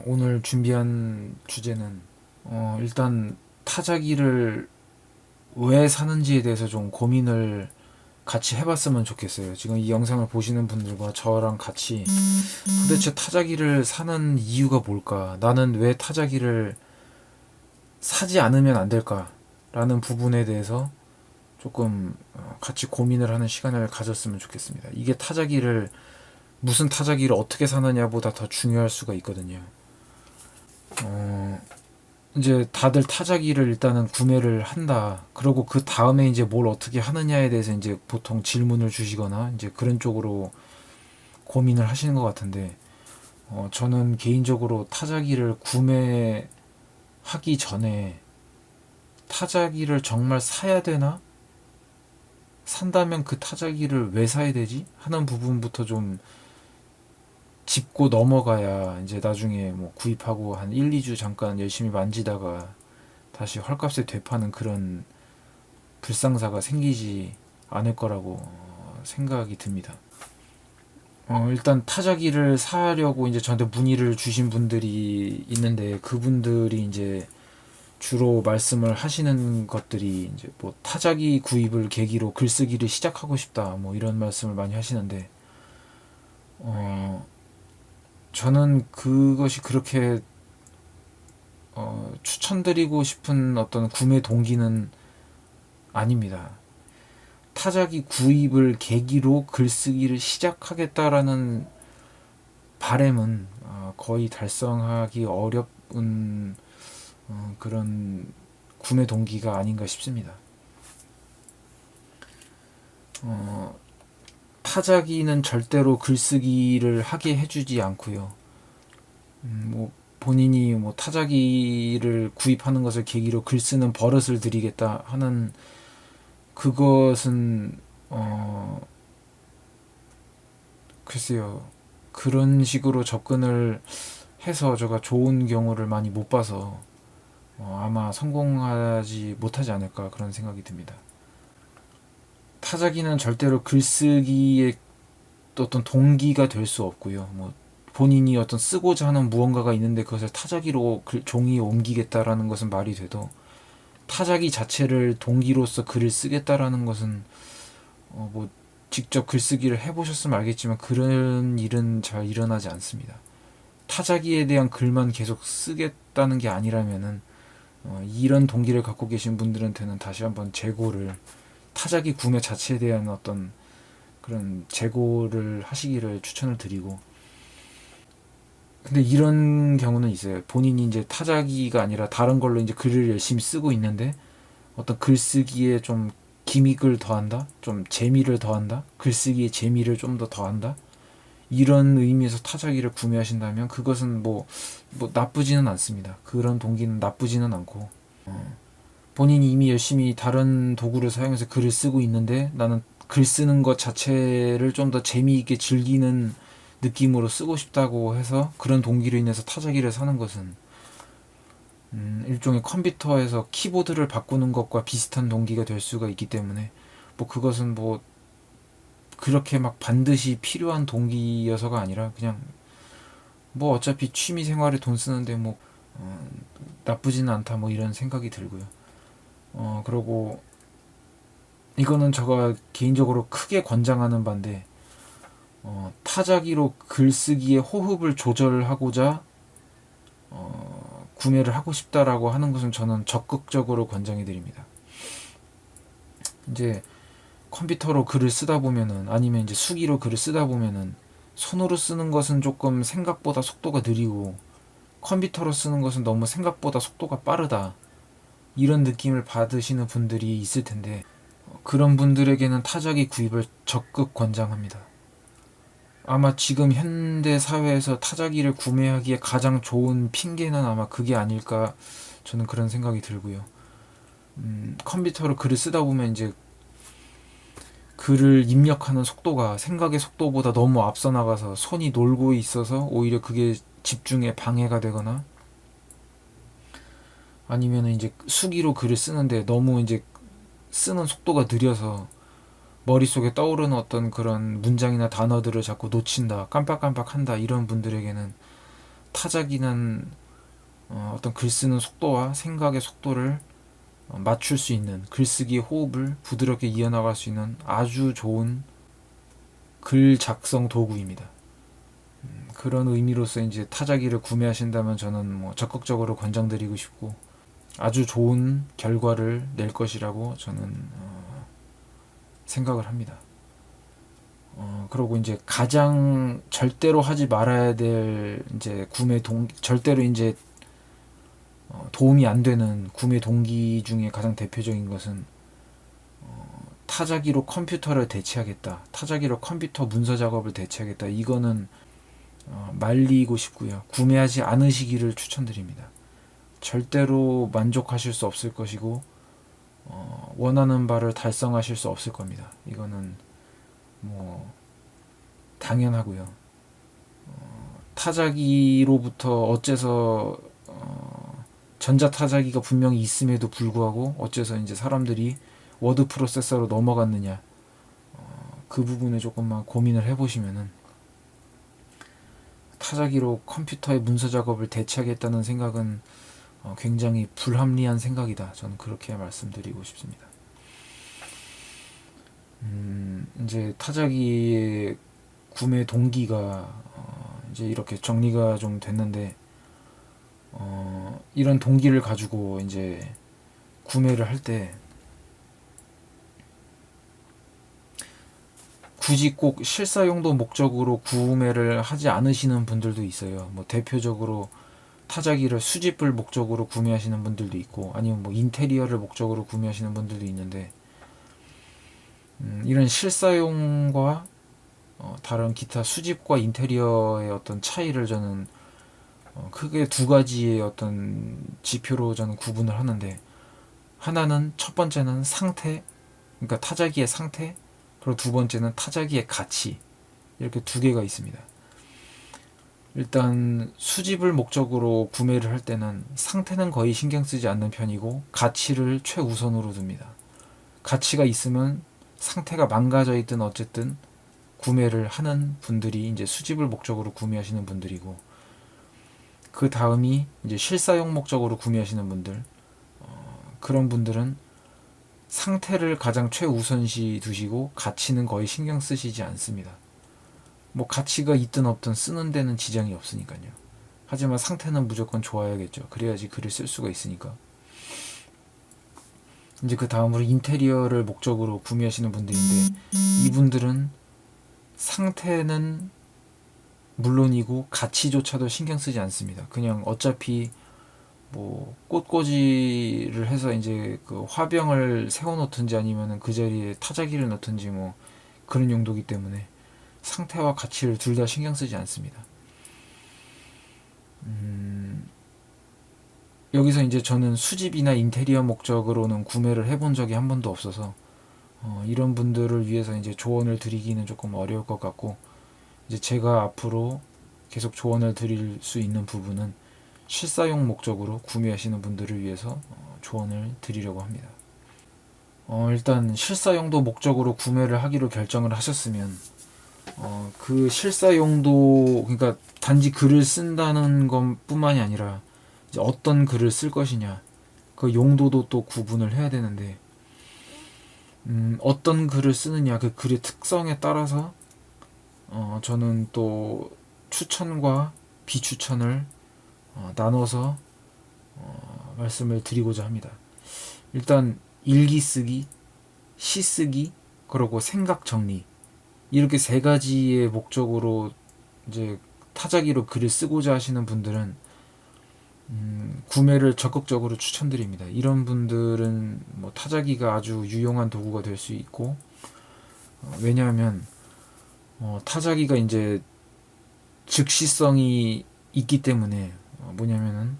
오늘 준비한 주제는 일단 타자기를 왜 사는지에 대해서 좀 고민을 같이 해봤으면 좋겠어요. 지금 이 영상을 보시는 분들과 저랑 같이 도대체 타자기를 사는 이유가 뭘까? 나는 왜 타자기를 사지 않으면 안 될까? 라는 부분에 대해서 조금 같이 고민을 하는 시간을 가졌으면 좋겠습니다. 이게 타자기를 무슨 타자기를 어떻게 사느냐보다 더 중요할 수가 있거든요. 어, 이제 다들 타자기를 일단은 구매를 한다. 그러고 그 다음에 이제 뭘 어떻게 하느냐에 대해서 이제 보통 질문을 주시거나 이제 그런 쪽으로 고민을 하시는 것 같은데, 저는 개인적으로 타자기를 구매하기 전에 타자기를 정말 사야 되나? 산다면 그 타자기를 왜 사야 되지? 하는 부분부터 좀 짚고 넘어가야 이제 나중에 뭐 구입하고 한 1, 2주 잠깐 열심히 만지다가 다시 헐값에 되파는 그런 불상사가 생기지 않을 거라고 생각이 듭니다. 일단 타자기를 사려고 이제 저한테 문의를 주신 분들이 있는데 그분들이 이제 주로 말씀을 하시는 것들이 이제 뭐 타자기 구입을 계기로 글쓰기를 시작하고 싶다 뭐 이런 말씀을 많이 하시는데 저는 그것이 그렇게 추천드리고 싶은 어떤 구매 동기는 아닙니다. 타자기 구입을 계기로 글쓰기를 시작하겠다라는 바램은 거의 달성하기 어려운 그런 구매 동기가 아닌가 싶습니다. 타자기는 절대로 글쓰기를 하게 해주지 않고요. 뭐 본인이 뭐 타자기를 구입하는 것을 계기로 글 쓰는 버릇을 들이겠다 하는 그것은 글쎄요, 그런 식으로 접근을 해서 제가 좋은 경우를 많이 못 봐서 아마 성공하지 못하지 않을까 그런 생각이 듭니다. 타자기는 절대로 글쓰기의 어떤 동기가 될 수 없고요. 뭐 본인이 어떤 쓰고자 하는 무언가가 있는데 그것을 타자기로 종이에 옮기겠다라는 것은 말이 돼도 타자기 자체를 동기로서 글을 쓰겠다라는 것은 뭐 직접 글쓰기를 해보셨으면 알겠지만 그런 일은 잘 일어나지 않습니다. 타자기에 대한 글만 계속 쓰겠다는 게 아니라면은 이런 동기를 갖고 계신 분들한테는 다시 한번 재고를 타자기 구매 자체에 대한 어떤 그런 재고를 하시기를 추천을 드리고, 근데 이런 경우는 있어요. 본인이 이제 타자기가 아니라 다른 걸로 이제 글을 열심히 쓰고 있는데 어떤 글쓰기에 좀 기믹을 더한다, 좀 재미를 더한다, 글쓰기의 재미를 좀 더 더한다, 이런 의미에서 타자기를 구매하신다면 그것은 뭐 나쁘지는 않습니다. 그런 동기는 나쁘지는 않고, 본인이 이미 열심히 다른 도구를 사용해서 글을 쓰고 있는데 나는 글 쓰는 것 자체를 좀 더 재미있게 즐기는 느낌으로 쓰고 싶다고 해서 그런 동기로 인해서 타자기를 사는 것은 일종의 컴퓨터에서 키보드를 바꾸는 것과 비슷한 동기가 될 수가 있기 때문에 뭐 그것은 뭐 그렇게 막 반드시 필요한 동기여서가 아니라 그냥 뭐 어차피 취미 생활에 돈 쓰는데 뭐 나쁘지는 않다 뭐 이런 생각이 들고요. 그리고 이거는 제가 개인적으로 크게 권장하는 바인데 타자기로 글쓰기의 호흡을 조절하고자 구매를 하고 싶다라고 하는 것은 저는 적극적으로 권장해 드립니다. 이제 컴퓨터로 글을 쓰다 보면은 아니면 이제 수기로 글을 쓰다 보면은 손으로 쓰는 것은 조금 생각보다 속도가 느리고 컴퓨터로 쓰는 것은 너무 생각보다 속도가 빠르다, 이런 느낌을 받으시는 분들이 있을 텐데 그런 분들에게는 타자기 구입을 적극 권장합니다. 아마 지금 현대 사회에서 타자기를 구매하기에 가장 좋은 핑계는 아마 그게 아닐까, 저는 그런 생각이 들고요. 컴퓨터로 글을 쓰다 보면 이제 글을 입력하는 속도가 생각의 속도보다 너무 앞서 나가서 손이 놀고 있어서 오히려 그게 집중에 방해가 되거나, 아니면 이제 수기로 글을 쓰는데 너무 이제 쓰는 속도가 느려서 머릿속에 떠오르는 어떤 그런 문장이나 단어들을 자꾸 놓친다, 깜빡깜빡한다, 이런 분들에게는 타자기는 어떤 글 쓰는 속도와 생각의 속도를 맞출 수 있는, 글쓰기 호흡을 부드럽게 이어나갈 수 있는 아주 좋은 글 작성 도구입니다. 그런 의미로서 이제 타자기를 구매하신다면 저는 뭐 적극적으로 권장드리고 싶고, 아주 좋은 결과를 낼 것이라고 저는 생각을 합니다. 그리고 이제 가장 절대로 하지 말아야 될 이제 절대로 이제 도움이 안 되는 구매 동기 중에 가장 대표적인 것은 타자기로 컴퓨터를 대체하겠다, 타자기로 컴퓨터 문서 작업을 대체하겠다, 이거는 말리고 싶고요. 구매하지 않으시기를 추천드립니다. 절대로 만족하실 수 없을 것이고 원하는 바를 달성하실 수 없을 겁니다. 이거는 뭐 당연하고요. 타자기로부터 어째서 전자타자기가 분명히 있음에도 불구하고 어째서 이제 사람들이 워드 프로세서로 넘어갔느냐, 그 부분에 조금만 고민을 해보시면은, 타자기로 컴퓨터의 문서 작업을 대체하겠다는 생각은 굉장히 불합리한 생각이다. 저는 그렇게 말씀드리고 싶습니다. 이제 타자기의 구매 동기가 이제 이렇게 정리가 좀 됐는데, 이런 동기를 가지고 이제 구매를 할 때 굳이 꼭 실사용도 목적으로 구매를 하지 않으시는 분들도 있어요. 뭐 대표적으로 타자기를 수집을 목적으로 구매하시는 분들도 있고, 아니면 뭐 인테리어를 목적으로 구매하시는 분들도 있는데, 이런 실사용과 다른 기타 수집과 인테리어의 어떤 차이를 저는 크게 두 가지의 어떤 지표로 저는 구분을 하는데, 하나는, 첫 번째는 상태, 그러니까 타자기의 상태, 그리고 두 번째는 타자기의 가치, 이렇게 두 개가 있습니다. 일단 수집을 목적으로 구매를 할 때는 상태는 거의 신경 쓰지 않는 편이고, 가치를 최우선으로 둡니다. 가치가 있으면 상태가 망가져 있든 어쨌든 구매를 하는 분들이 이제 수집을 목적으로 구매하시는 분들이고, 그 다음이 이제 실사용 목적으로 구매하시는 분들, 그런 분들은 상태를 가장 최우선시 두시고 가치는 거의 신경 쓰시지 않습니다. 뭐 가치가 있든 없든 쓰는 데는 지장이 없으니까요. 하지만 상태는 무조건 좋아야겠죠. 그래야지 글을 쓸 수가 있으니까. 이제 그 다음으로 인테리어를 목적으로 구매하시는 분들인데, 이분들은 상태는 물론이고 가치조차도 신경 쓰지 않습니다. 그냥 어차피 뭐 꽃꽂이를 해서 이제 그 화병을 세워놓든지 아니면은 그 자리에 타자기를 넣든지 뭐 그런 용도이기 때문에 상태와 가치를 둘 다 신경 쓰지 않습니다. 여기서 이제 저는 수집이나 인테리어 목적으로는 구매를 해본 적이 한 번도 없어서 이런 분들을 위해서 이제 조언을 드리기는 조금 어려울 것 같고, 이제 제가 앞으로 계속 조언을 드릴 수 있는 부분은 실사용 목적으로 구매하시는 분들을 위해서 조언을 드리려고 합니다. 일단 실사용도 목적으로 구매를 하기로 결정을 하셨으면 그 실사용도, 그러니까 단지 글을 쓴다는 것뿐만이 아니라 이제 어떤 글을 쓸 것이냐, 그 용도도 또 구분을 해야 되는데, 어떤 글을 쓰느냐, 그 글의 특성에 따라서 저는 또 추천과 비추천을 나눠서 말씀을 드리고자 합니다. 일단 일기 쓰기, 시 쓰기, 그리고 생각 정리, 이렇게 세 가지의 목적으로 이제 타자기로 글을 쓰고자 하시는 분들은 구매를 적극적으로 추천드립니다. 이런 분들은 뭐 타자기가 아주 유용한 도구가 될 수 있고, 왜냐하면 타자기가 이제 즉시성이 있기 때문에, 뭐냐면은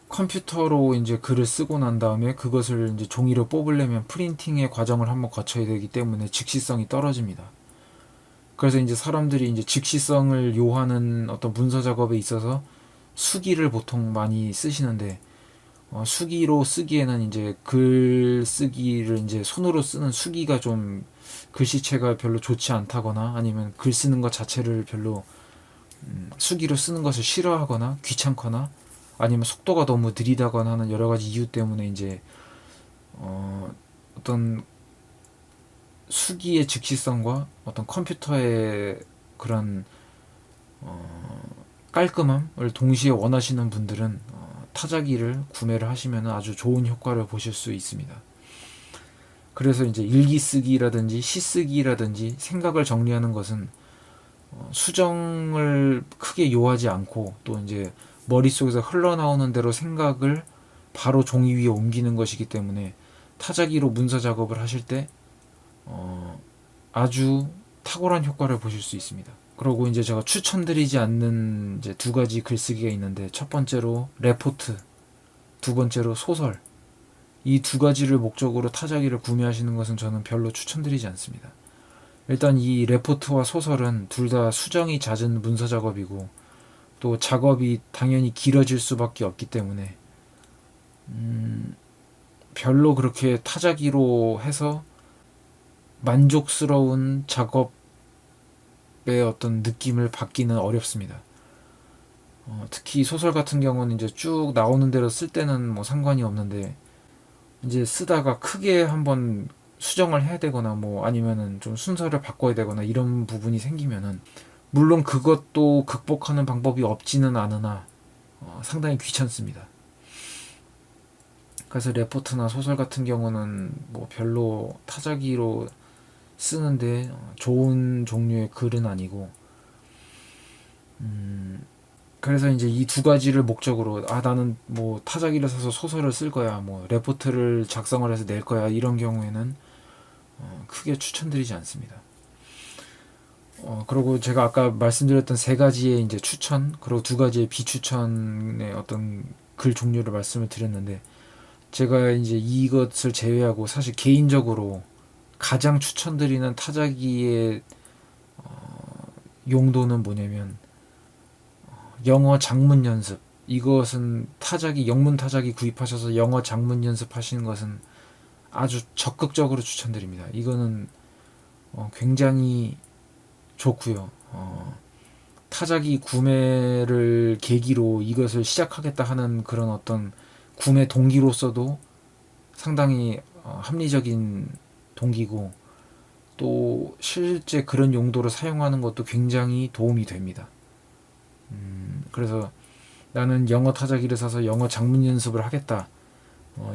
컴퓨터로 이제 글을 쓰고 난 다음에 그것을 이제 종이로 뽑으려면 프린팅의 과정을 한번 거쳐야 되기 때문에 즉시성이 떨어집니다. 그래서 이제 사람들이 이제 즉시성을 요하는 어떤 문서 작업에 있어서 수기를 보통 많이 쓰시는데, 수기로 쓰기에는 이제 글 쓰기를 이제 손으로 쓰는 수기가 좀 글씨체가 별로 좋지 않다거나, 아니면 글 쓰는 것 자체를 별로 수기로 쓰는 것을 싫어하거나 귀찮거나 아니면 속도가 너무 느리다거나 하는 여러 가지 이유 때문에 이제 어떤 수기의 즉시성과 어떤 컴퓨터의 그런 깔끔함을 동시에 원하시는 분들은 타자기를 구매를 하시면 아주 좋은 효과를 보실 수 있습니다. 그래서 이제 일기 쓰기라든지 시 쓰기라든지 생각을 정리하는 것은 수정을 크게 요하지 않고 또 이제 머릿속에서 흘러나오는 대로 생각을 바로 종이 위에 옮기는 것이기 때문에 타자기로 문서 작업을 하실 때 아주 탁월한 효과를 보실 수 있습니다. 그리고 이제 제가 추천드리지 않는 이제 두 가지 글쓰기가 있는데 첫 번째로 레포트, 두 번째로 소설. 이 두 가지를 목적으로 타자기를 구매하시는 것은 저는 별로 추천드리지 않습니다. 일단 이 레포트와 소설은 둘 다 수정이 잦은 문서 작업이고 또 작업이 당연히 길어질 수밖에 없기 때문에 별로 그렇게 타자기로 해서 만족스러운 작업의 어떤 느낌을 받기는 어렵습니다. 특히 소설 같은 경우는 이제 쭉 나오는 대로 쓸 때는 뭐 상관이 없는데 이제 쓰다가 크게 한번 수정을 해야 되거나 뭐 아니면은 좀 순서를 바꿔야 되거나 이런 부분이 생기면은 물론 그것도 극복하는 방법이 없지는 않으나 상당히 귀찮습니다. 그래서 레포트나 소설 같은 경우는 뭐 별로 타자기로 쓰는데 좋은 종류의 글은 아니고 그래서 이제 이 두 가지를 목적으로 나는 뭐 타자기를 사서 소설을 쓸 거야 뭐 레포트를 작성을 해서 낼 거야 이런 경우에는 크게 추천드리지 않습니다. 그리고 제가 아까 말씀드렸던 세 가지의 이제 추천 그리고 두 가지의 비추천의 어떤 글 종류를 말씀을 드렸는데 제가 이제 이것을 제외하고 사실 개인적으로 가장 추천드리는 타자기의 용도는 뭐냐면 영어 장문 연습. 이것은 타자기 영문 타자기 구입하셔서 영어 장문 연습하시는 것은 아주 적극적으로 추천드립니다. 이거는 굉장히 좋고요. 타자기 구매를 계기로 이것을 시작하겠다 하는 그런 어떤 구매 동기로서도 상당히 합리적인 동기고 또 실제 그런 용도로 사용하는 것도 굉장히 도움이 됩니다. 그래서 나는 영어 타자기를 사서 영어 장문 연습을 하겠다.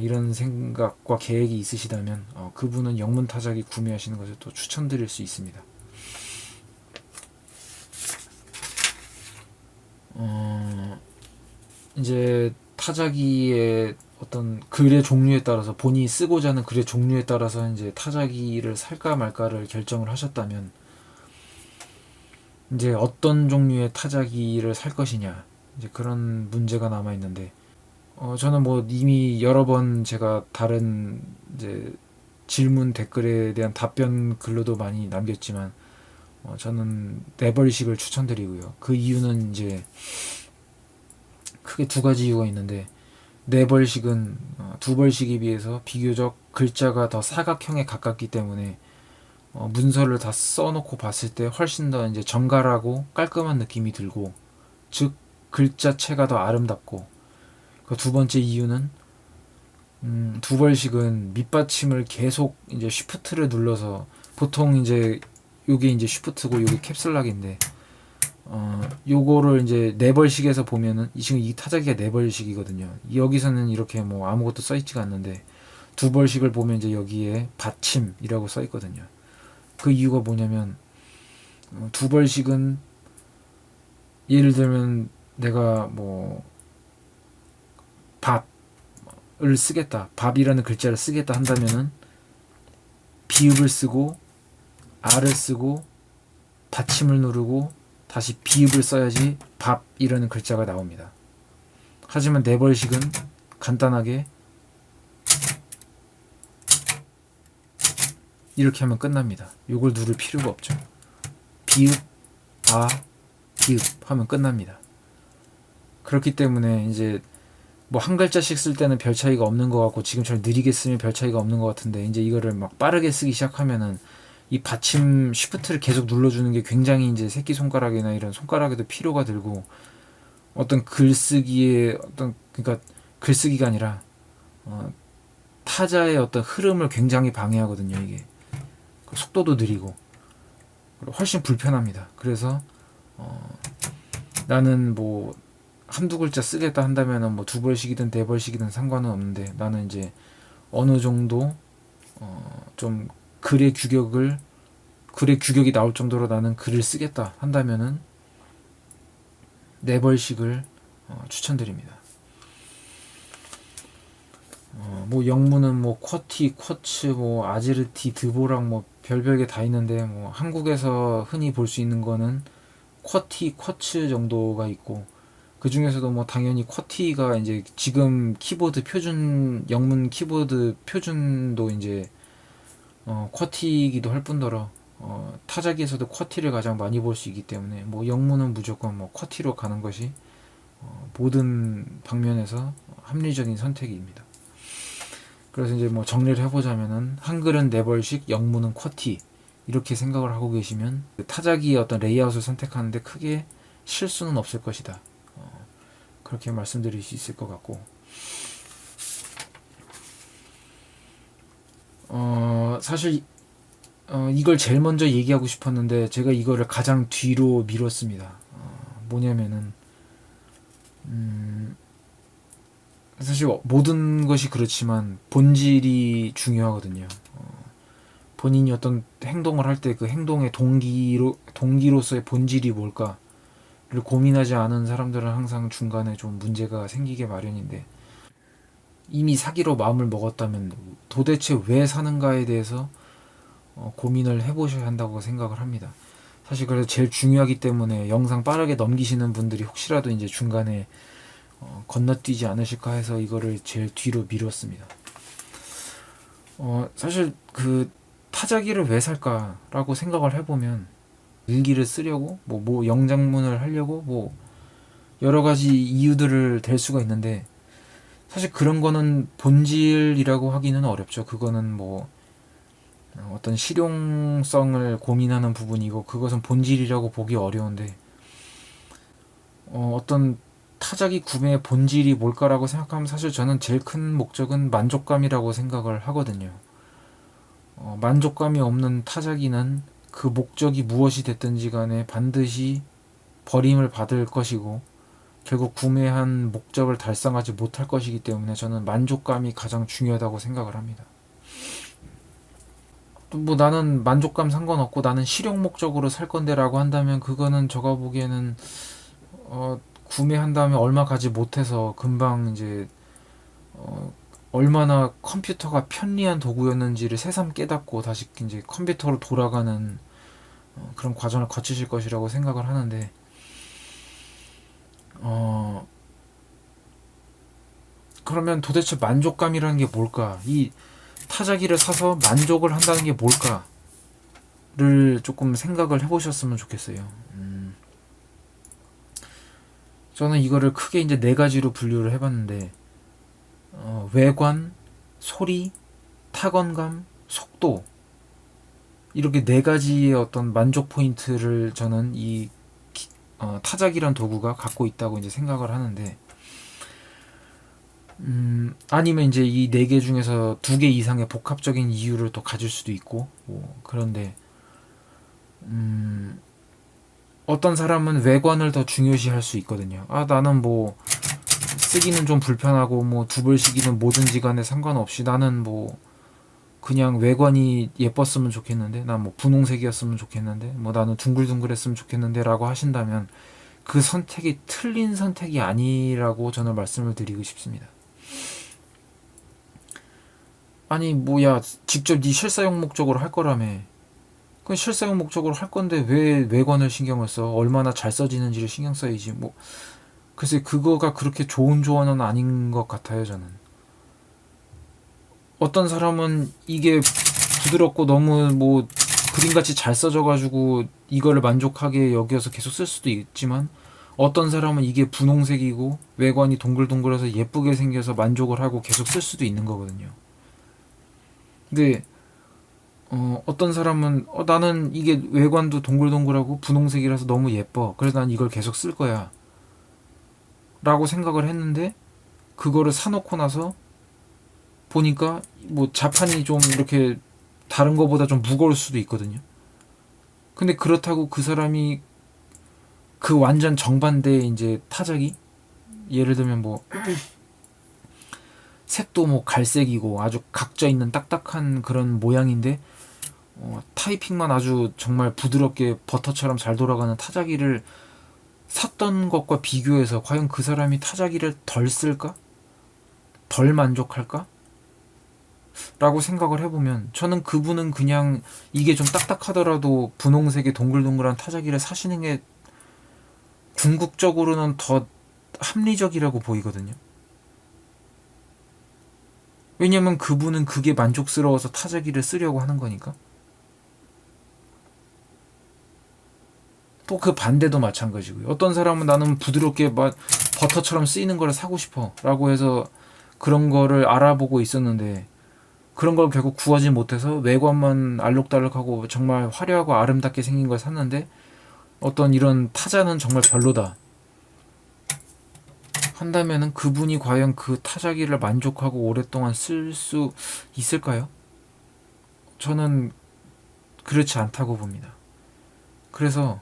이런 생각과 계획이 있으시다면 그분은 영문 타자기 구매하시는 것을 또 추천드릴 수 있습니다. 이제 타자기의 어떤 글의 종류에 따라서 본인이 쓰고자 하는 글의 종류에 따라서 이제 타자기를 살까 말까를 결정을 하셨다면 이제 어떤 종류의 타자기를 살 것이냐 이제 그런 문제가 남아 있는데 저는 뭐 이미 여러 번 제가 다른 이제 질문 댓글에 대한 답변 글로도 많이 남겼지만 저는 네벌식을 추천드리고요. 그 이유는 이제 크게 두 가지 이유가 있는데 네벌식은 두벌식에 비해서 비교적 글자가 더 사각형에 가깝기 때문에 문서를 다 써놓고 봤을 때 훨씬 더 이제 정갈하고 깔끔한 느낌이 들고 즉 글자체가 더 아름답고 그 두 번째 이유는 두벌식은 밑받침을 계속 이제 쉬프트를 눌러서 보통 이제 요게 이제 쉬프트고 요게 캡슐락인데 요거를 이제 네벌식에서 보면은 지금 이 타자기가 네벌식이거든요. 여기서는 이렇게 뭐 아무것도 써있지가 않는데 두벌식을 보면 이제 여기에 받침이라고 써있거든요. 그 이유가 뭐냐면 두벌식은 예를 들면 내가 뭐 밥을 쓰겠다, 밥이라는 글자를 쓰겠다 한다면은 비읍을 쓰고 R을 쓰고 받침을 누르고 다시 비읍을 써야지 밥이라는 글자가 나옵니다. 하지만 네벌식은 간단하게 이렇게 하면 끝납니다. 이걸 누를 필요가 없죠. 비읍, 비읍 하면 끝납니다. 그렇기 때문에 이제 뭐 한 글자씩 쓸 때는 별 차이가 없는 것 같고 지금처럼 느리게 쓰면 별 차이가 없는 것 같은데 이제 이거를 막 빠르게 쓰기 시작하면은 이 받침 쉬프트를 계속 눌러주는 게 굉장히 이제 새끼손가락이나 이런 손가락에도 피로가 들고 어떤 글쓰기에 그러니까 글쓰기가 아니라 타자의 어떤 흐름을 굉장히 방해하거든요. 이게 속도도 느리고 훨씬 불편합니다. 그래서 나는 뭐 한두 글자 쓰겠다 한다면은 뭐 두 벌씩이든 네 벌씩이든 상관은 없는데 나는 이제 어느 정도 좀 글의 규격이 나올 정도로 나는 글을 쓰겠다 한다면은 네 벌씩을 추천드립니다. 뭐 영문은 뭐 쿼티, 쿼츠, 뭐 아제르티, 드보랑 뭐 별별 게 다 있는데 뭐 한국에서 흔히 볼 수 있는 거는 쿼티, 쿼츠 정도가 있고 그 중에서도 뭐 당연히 쿼티가 이제 지금 키보드 표준 영문 키보드 표준도 이제 쿼티이기도 할 뿐더러 타자기에서도 쿼티를 가장 많이 볼 수 있기 때문에 뭐 영문은 무조건 뭐 쿼티로 가는 것이 모든 방면에서 합리적인 선택입니다. 그래서 이제 뭐 정리를 해보자면은 한글은 네 벌씩, 영문은 쿼티 이렇게 생각을 하고 계시면 타자기의 어떤 레이아웃을 선택하는데 크게 실수는 없을 것이다. 그렇게 말씀드릴 수 있을 것 같고 사실 이걸 제일 먼저 얘기하고 싶었는데 제가 이거를 가장 뒤로 미뤘습니다. 뭐냐면은 사실 모든 것이 그렇지만 본질이 중요하거든요. 본인이 어떤 행동을 할 때 그 행동의 동기로서의 본질이 뭘까를 고민하지 않은 사람들은 항상 중간에 좀 문제가 생기게 마련인데 이미 사기로 마음을 먹었다면 도대체 왜 사는가에 대해서 고민을 해보셔야 한다고 생각을 합니다. 사실 그래서 제일 중요하기 때문에 영상 빠르게 넘기시는 분들이 혹시라도 이제 중간에 건너뛰지 않으실까 해서 이거를 제일 뒤로 미뤘습니다. 사실 그 타자기를 왜 살까라고 생각을 해보면 일기를 쓰려고 뭐 영장문을 하려고 뭐 여러 가지 이유들을 댈 수가 있는데 사실 그런 거는 본질이라고 하기는 어렵죠. 그거는 뭐 어떤 실용성을 고민하는 부분이고 그것은 본질이라고 보기 어려운데 어떤 타자기 구매의 본질이 뭘까라고 생각하면 사실 저는 제일 큰 목적은 만족감이라고 생각을 하거든요. 만족감이 없는 타자기는 그 목적이 무엇이 됐든지 간에 반드시 버림을 받을 것이고 결국 구매한 목적을 달성하지 못할 것이기 때문에 저는 만족감이 가장 중요하다고 생각을 합니다. 뭐 나는 만족감 상관없고 나는 실용 목적으로 살 건데라고 한다면 그거는 제가 보기에는 구매한 다음에 얼마 가지 못해서 금방 이제 얼마나 컴퓨터가 편리한 도구였는지를 새삼 깨닫고 다시 이제 컴퓨터로 돌아가는 그런 과정을 거치실 것이라고 생각을 하는데 그러면 도대체 만족감이라는 게 뭘까? 이 타자기를 사서 만족을 한다는 게 뭘까를 조금 생각을 해보셨으면 좋겠어요. 저는 이거를 크게 이제 네 가지로 분류를 해봤는데 외관, 소리, 타건감, 속도 이렇게 네 가지의 어떤 만족 포인트를 저는 이 타작이란 도구가 갖고 있다고 이제 생각을 하는데 아니면 이제 이 네 개 중에서 두 개 이상의 복합적인 이유를 또 가질 수도 있고 뭐 그런데 어떤 사람은 외관을 더 중요시 할 수 있거든요. 나는 뭐 쓰기는 좀 불편하고 뭐 두 벌씩이든 뭐든지 간에 상관없이 나는 뭐 그냥 외관이 예뻤으면 좋겠는데 난 뭐 분홍색이었으면 좋겠는데 뭐 나는 둥글둥글했으면 좋겠는데 라고 하신다면 그 선택이 틀린 선택이 아니라고 저는 말씀을 드리고 싶습니다. 아니 뭐야 직접 네 실사용 목적으로 할 거라며 그 실사용 목적으로 할 건데 왜 외관을 신경을 써? 얼마나 잘 써지는지를 신경 써야지 뭐 글쎄 그거가 그렇게 좋은 조언은 아닌 것 같아요 저는. 어떤 사람은 이게 부드럽고 너무 뭐 그림같이 잘 써져가지고 이거를 만족하게 여기서 계속 쓸 수도 있지만 어떤 사람은 이게 분홍색이고 외관이 동글동글해서 예쁘게 생겨서 만족을 하고 계속 쓸 수도 있는 거거든요. 근데 어떤 사람은 나는 이게 외관도 동글동글하고 분홍색이라서 너무 예뻐. 그래서 난 이걸 계속 쓸 거야. 라고 생각을 했는데 그거를 사놓고 나서 보니까 뭐 자판이 좀 이렇게 다른 거보다 좀 무거울 수도 있거든요. 근데 그렇다고 그 사람이 그 완전 정반대의 이제 타자기, 예를 들면 뭐 색도 뭐 갈색이고 아주 각져 있는 딱딱한 그런 모양인데 타이핑만 아주 정말 부드럽게 버터처럼 잘 돌아가는 타자기를 샀던 것과 비교해서 과연 그 사람이 타자기를 덜 쓸까? 덜 만족할까? 라고 생각을 해보면 저는 그분은 그냥 이게 좀 딱딱하더라도 분홍색의 동글동글한 타자기를 사시는 게 궁극적으로는 더 합리적이라고 보이거든요. 왜냐면 그분은 그게 만족스러워서 타자기를 쓰려고 하는 거니까. 또 그 반대도 마찬가지고요. 어떤 사람은 나는 부드럽게 막 버터처럼 쓰이는 걸 사고 싶어 라고 해서 그런 거를 알아보고 있었는데 그런 걸 결국 구하지 못해서 외관만 알록달록하고 정말 화려하고 아름답게 생긴 걸 샀는데 어떤 이런 타자는 정말 별로다 한다면은 그분이 과연 그 타자기를 만족하고 오랫동안 쓸 수 있을까요? 저는 그렇지 않다고 봅니다. 그래서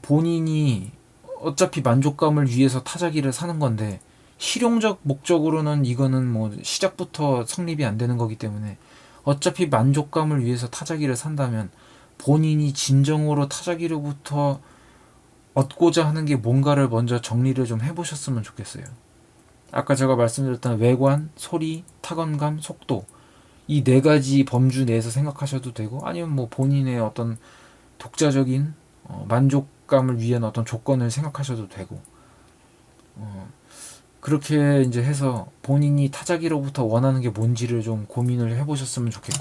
본인이 어차피 만족감을 위해서 타자기를 사는 건데 실용적 목적으로는 이거는 뭐 시작부터 성립이 안 되는 거기 때문에 어차피 만족감을 위해서 타자기를 산다면 본인이 진정으로 타자기로부터 얻고자 하는 게 뭔가를 먼저 정리를 좀 해보셨으면 좋겠어요. 아까 제가 말씀드렸던 외관, 소리, 타건감, 속도 이 네 가지 범주 내에서 생각하셔도 되고 아니면 뭐 본인의 어떤 독자적인 만족감을 위한 어떤 조건을 생각하셔도 되고 그렇게 이제 해서 본인이 타자기로부터 원하는 게 뭔지를 좀 고민을 해보셨으면 좋겠고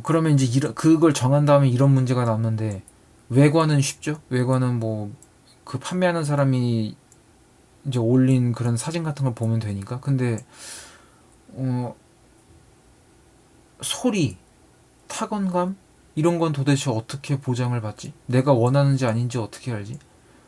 그러면 이제 그걸 정한 다음에 이런 문제가 남는데 외관은 쉽죠? 외관은 뭐 그 판매하는 사람이 이제 올린 그런 사진 같은 걸 보면 되니까 근데 어, 소리, 타건감 이런 건 도대체 어떻게 보장을 받지? 내가 원하는지 아닌지 어떻게 알지?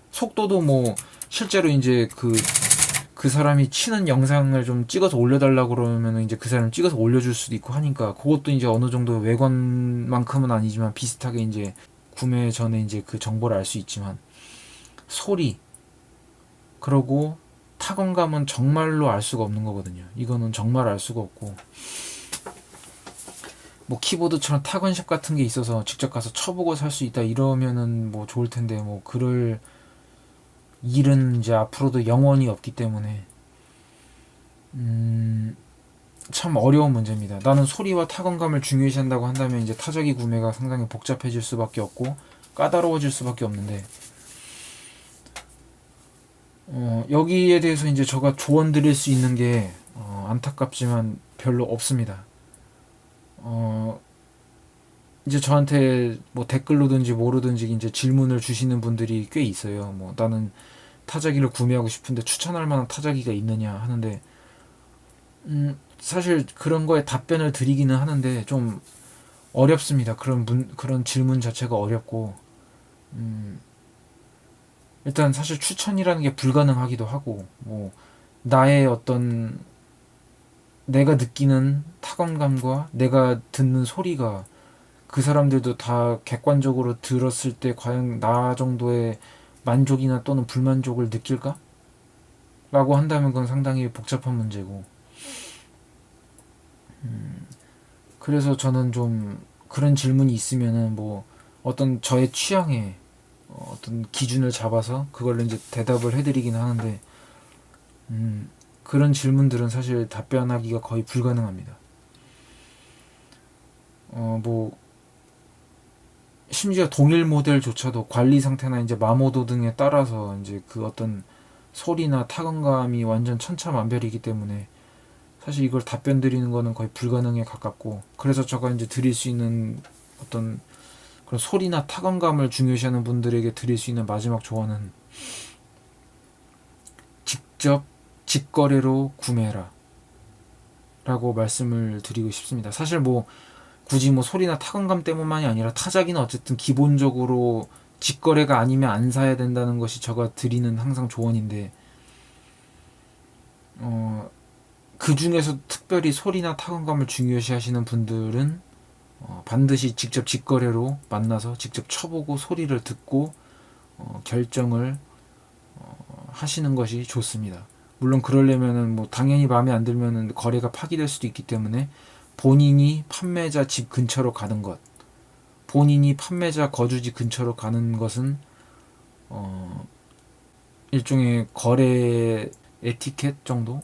속도도 뭐 실제로 이제 그 사람이 치는 영상을 좀 찍어서 올려달라고 그러면 이제 그 사람 찍어서 올려줄 수도 있고 하니까 그것도 이제 어느 정도 외관만큼은 아니지만 비슷하게 이제 구매 전에 이제 그 정보를 알 수 있지만 소리 그러고 타건감은 정말로 알 수가 없는 거거든요. 이거는 정말 알 수가 없고 뭐 키보드처럼 타건샵 같은 게 있어서 직접 가서 쳐보고 살 수 있다 이러면은 뭐 좋을 텐데 뭐 그럴 일은 이제 앞으로도 영원히 없기 때문에 참 어려운 문제입니다. 나는 소리와 타건감을 중요시한다고 한다면 이제 타자기 구매가 상당히 복잡해질 수밖에 없고 까다로워질 수밖에 없는데 여기에 대해서 이제 제가 조언 드릴 수 있는 게 안타깝지만 별로 없습니다. 이제 저한테 뭐 댓글로든지 뭐로든지 이제 질문을 주시는 분들이 꽤 있어요. 뭐 나는 타자기를 구매하고 싶은데 추천할 만한 타자기가 있느냐 하는데 사실 그런 거에 답변을 드리기는 하는데 좀 어렵습니다. 그런 질문 자체가 어렵고 일단 사실 추천이라는 게 불가능하기도 하고 뭐 나의 어떤 내가 느끼는 타건감과 내가 듣는 소리가 그 사람들도 다 객관적으로 들었을 때 과연 나 정도의 만족이나 또는 불만족을 느낄까? 라고 한다면 그건 상당히 복잡한 문제고 그래서 저는 좀 그런 질문이 있으면은 뭐 어떤 저의 취향에 어떤 기준을 잡아서 그걸로 이제 대답을 해드리긴 하는데 그런 질문들은 사실 답변하기가 거의 불가능합니다. 뭐 심지어 동일 모델조차도 관리 상태나 이제 마모도 등에 따라서 이제 그 어떤 소리나 타건감이 완전 천차만별이기 때문에 사실 이걸 답변 드리는 거는 거의 불가능에 가깝고 그래서 제가 이제 드릴 수 있는 어떤 그런 소리나 타건감을 중요시하는 분들에게 드릴 수 있는 마지막 조언은 직접 직거래로 구매해라. 라고 말씀을 드리고 싶습니다. 사실 뭐 굳이 뭐 소리나 타건감 때문만이 아니라 타자기는 어쨌든 기본적으로 직거래가 아니면 안 사야 된다는 것이 제가 드리는 항상 조언인데, 그 중에서 특별히 소리나 타건감을 중요시 하시는 분들은 반드시 직접 직거래로 만나서 직접 쳐보고 소리를 듣고 결정을 하시는 것이 좋습니다. 물론 그러려면은 뭐 당연히 마음에 안 들면은 거래가 파기될 수도 있기 때문에 본인이 판매자 집 근처로 가는 것, 본인이 판매자 거주지 근처로 가는 것은 일종의 거래 에티켓 정도?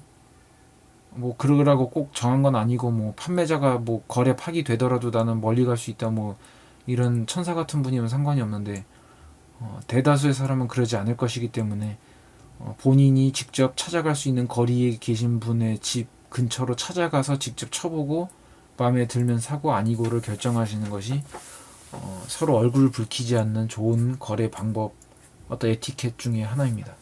뭐 그러라고 꼭 정한 건 아니고, 뭐 판매자가 뭐 거래 파기되더라도 나는 멀리 갈 수 있다, 뭐 이런 천사 같은 분이면 상관이 없는데, 대다수의 사람은 그러지 않을 것이기 때문에 본인이 직접 찾아갈 수 있는 거리에 계신 분의 집 근처로 찾아가서 직접 쳐보고 마음에 들면 사고 아니고를 결정하시는 것이 서로 얼굴 붉히지 않는 좋은 거래 방법, 어떤 에티켓 중에 하나입니다.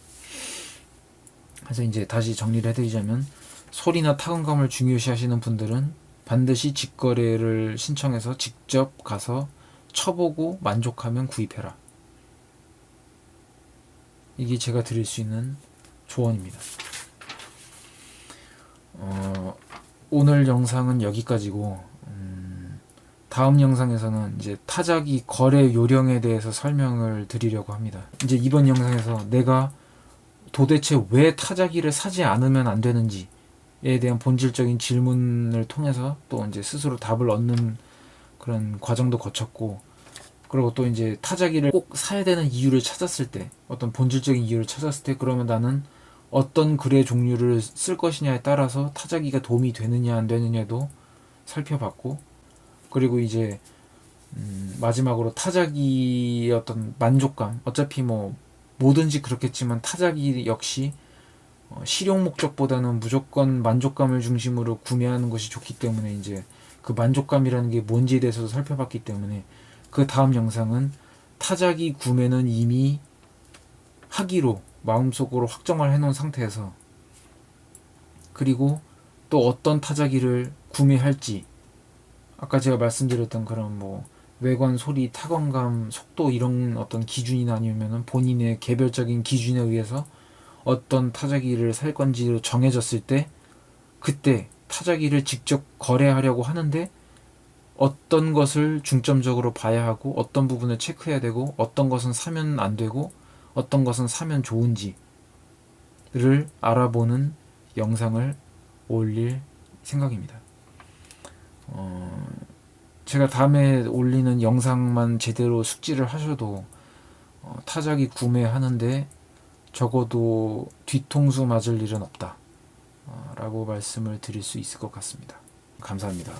그래서 이제 다시 정리를 해드리자면, 소리나 타건감을 중요시 하시는 분들은 반드시 직거래를 신청해서 직접 가서 쳐보고 만족하면 구입해라. 이게 제가 드릴 수 있는 조언입니다. 오늘 영상은 여기까지고, 다음 영상에서는 이제 타자기 거래 요령에 대해서 설명을 드리려고 합니다. 이제 이번 영상에서 내가 도대체 왜 타자기를 사지 않으면 안 되는지에 대한 본질적인 질문을 통해서 또 이제 스스로 답을 얻는 그런 과정도 거쳤고, 그리고 또 이제 타자기를 꼭 사야 되는 이유를 찾았을 때, 어떤 본질적인 이유를 찾았을 때, 그러면 나는 어떤 글의 종류를 쓸 것이냐에 따라서 타자기가 도움이 되느냐 안 되느냐도 살펴봤고, 그리고 이제 마지막으로 타자기의 어떤 만족감, 어차피 뭐 뭐든지 그렇겠지만 타자기 역시 실용 목적보다는 무조건 만족감을 중심으로 구매하는 것이 좋기 때문에, 이제 그 만족감이라는 게 뭔지에 대해서도 살펴봤기 때문에, 그 다음 영상은 타자기 구매는 이미 하기로 마음속으로 확정을 해놓은 상태에서, 그리고 또 어떤 타자기를 구매할지, 아까 제가 말씀드렸던 그런 뭐 외관, 소리, 타건감, 속도 이런 어떤 기준이나 아니면은 본인의 개별적인 기준에 의해서 어떤 타자기를 살 건지로 정해졌을 때, 그때 타자기를 직접 거래하려고 하는데 어떤 것을 중점적으로 봐야 하고, 어떤 부분을 체크해야 되고, 어떤 것은 사면 안 되고, 어떤 것은 사면 좋은지를 알아보는 영상을 올릴 생각입니다. 제가 다음에 올리는 영상만 제대로 숙지를 하셔도 타자기 구매하는데 적어도 뒤통수 맞을 일은 없다 라고 말씀을 드릴 수 있을 것 같습니다. 감사합니다.